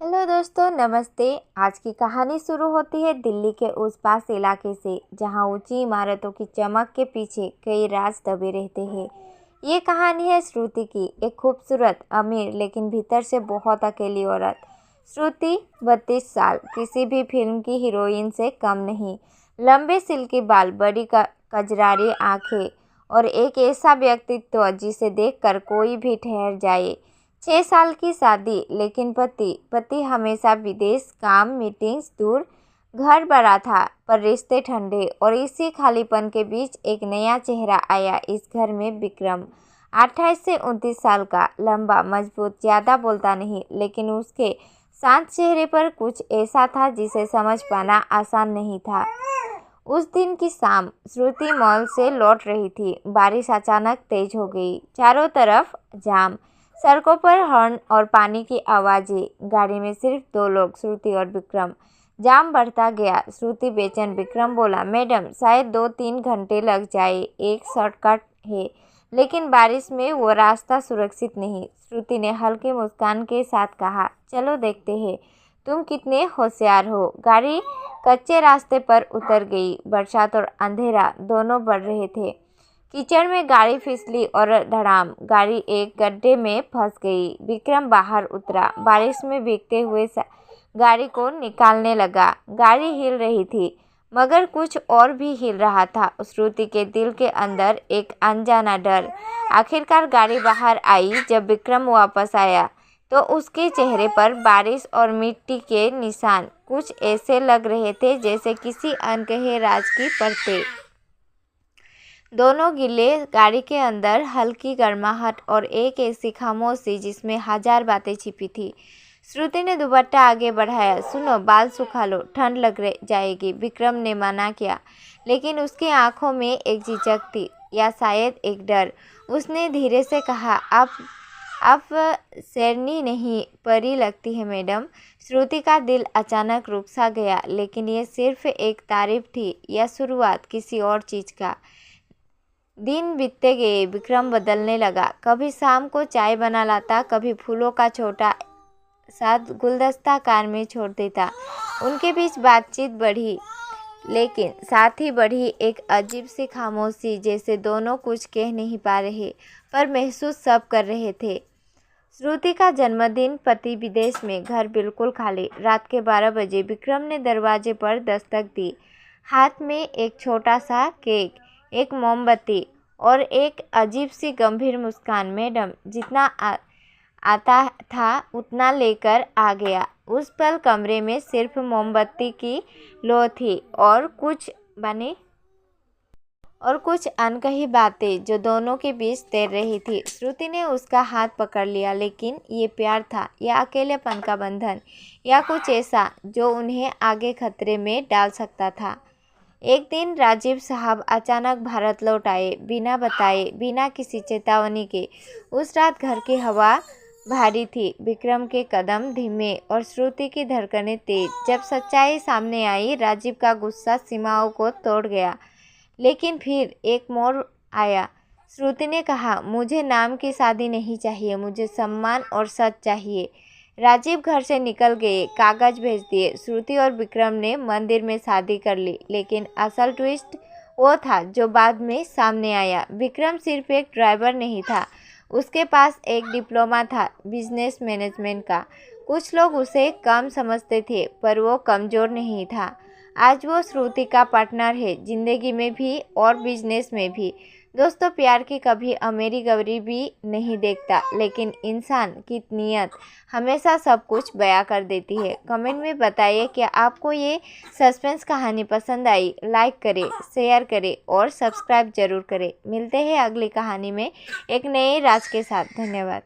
Hello दोस्तों, नमस्ते। आज की कहानी शुरू होती है दिल्ली के उस पास इलाके से जहां ऊंची इमारतों की चमक के पीछे कई राज दबे रहते हैं। ये कहानी है श्रुति की, एक खूबसूरत, अमीर लेकिन भीतर से बहुत अकेली औरत। श्रुति 32 साल, किसी भी फिल्म की हीरोइन से कम नहीं। लंबे सिल्की बाल, बड़ी कजरारी आंखें और एक ऐसा व्यक्तित्व जिसे देखकर कोई भी ठहर जाए। 6 साल की शादी, लेकिन पति हमेशा विदेश, काम, मीटिंग्स, दूर। घर बड़ा था पर रिश्ते ठंडे, और इसी खालीपन के बीच एक नया चेहरा आया इस घर में, विक्रम। 28 से 29 साल का, लंबा, मजबूत, ज़्यादा बोलता नहीं, लेकिन उसके शांत चेहरे पर कुछ ऐसा था जिसे समझ पाना आसान नहीं था। उस दिन की शाम, श्रुति मॉल से लौट रही थी। बारिश अचानक तेज हो गई, चारों तरफ जाम, सड़कों पर हॉर्न और पानी की आवाज़ें। गाड़ी में सिर्फ 2 लोग, श्रुति और विक्रम। जाम बढ़ता गया, श्रुति बेचैन। विक्रम बोला, मैडम, शायद 2-3 घंटे लग जाए, एक शॉर्टकट है, लेकिन बारिश में वो रास्ता सुरक्षित नहीं। श्रुति ने हल्की मुस्कान के साथ कहा, चलो देखते हैं, तुम कितने होशियार हो। गाड़ी कच्चे रास्ते पर उतर गई। बरसात और अंधेरा दोनों बढ़ रहे थे। कीचड़ में गाड़ी फिसली और धड़ाम, गाड़ी एक गड्ढे में फंस गई। विक्रम बाहर उतरा, बारिश में भीगते हुए गाड़ी को निकालने लगा। गाड़ी हिल रही थी, मगर कुछ और भी हिल रहा था। श्रुति के दिल के अंदर एक अनजाना डर। आखिरकार गाड़ी बाहर आई। जब विक्रम वापस आया तो उसके चेहरे पर बारिश और मिट्टी के निशान कुछ ऐसे लग रहे थे जैसे किसी अनकहे राज की परतें। दोनों गिले। गाड़ी के अंदर हल्की गर्माहट और एक ऐसी खामोशी जिसमें 1000 बातें छिपी थी। श्रुति ने दुपट्टा आगे बढ़ाया। सुनो, बाल सुखा लो, ठंड लग जाएगी। विक्रम ने मना किया, लेकिन उसकी आंखों में एक झिझक थी, या शायद एक डर। उसने धीरे से कहा, आप शेरनी नहीं, परी लगती है मैडम। श्रुति का दिल अचानक रुक सा गया, लेकिन ये सिर्फ एक तारीफ थी या शुरुआत किसी और चीज़ का। दिन बीतते गए, विक्रम बदलने लगा। कभी शाम को चाय बना लाता, कभी फूलों का छोटा सा गुलदस्ता कार में छोड़ देता। उनके बीच बातचीत बढ़ी, लेकिन साथ ही बढ़ी एक अजीब सी खामोशी, जैसे दोनों कुछ कह नहीं पा रहे पर महसूस सब कर रहे थे। श्रुति का जन्मदिन, पति विदेश में, घर बिल्कुल खाली। रात के 12 बजे विक्रम ने दरवाजे पर दस्तक दी। हाथ में एक छोटा सा केक, एक मोमबत्ती और एक अजीब सी गंभीर मुस्कान। मैडम, जितना आता था उतना लेकर आ गया। उस पल कमरे में सिर्फ मोमबत्ती की लो थी और कुछ अनकही बातें जो दोनों के बीच तैर रही थी। श्रुति ने उसका हाथ पकड़ लिया, लेकिन ये प्यार था या अकेलेपन का बंधन, या कुछ ऐसा जो उन्हें आगे खतरे में डाल सकता था। एक दिन राजीव साहब अचानक भारत लौट आए, बिना बताए, बिना किसी चेतावनी के। उस रात घर की हवा भारी थी, विक्रम के कदम धीमे और श्रुति की धड़कनें तेज। जब सच्चाई सामने आई, राजीव का गुस्सा सीमाओं को तोड़ गया। लेकिन फिर एक मोड़ आया। श्रुति ने कहा, मुझे नाम की शादी नहीं चाहिए, मुझे सम्मान और सच चाहिए। राजीव घर से निकल गए, कागज भेज दिए। श्रुति और विक्रम ने मंदिर में शादी कर ली। लेकिन असल ट्विस्ट वो था जो बाद में सामने आया। विक्रम सिर्फ एक ड्राइवर नहीं था, उसके पास एक डिप्लोमा था, बिजनेस मैनेजमेंट का। कुछ लोग उसे कम समझते थे, पर वो कमज़ोर नहीं था। आज वो श्रुति का पार्टनर है, जिंदगी में भी और बिजनेस में भी। दोस्तों, प्यार की कभी अमीरी गरीबी नहीं देखता, लेकिन इंसान की नीयत हमेशा सब कुछ बयां कर देती है। कमेंट में बताइए कि आपको ये सस्पेंस कहानी पसंद आई। लाइक करें, शेयर करें और सब्सक्राइब जरूर करें। मिलते हैं अगली कहानी में एक नए राज के साथ। धन्यवाद।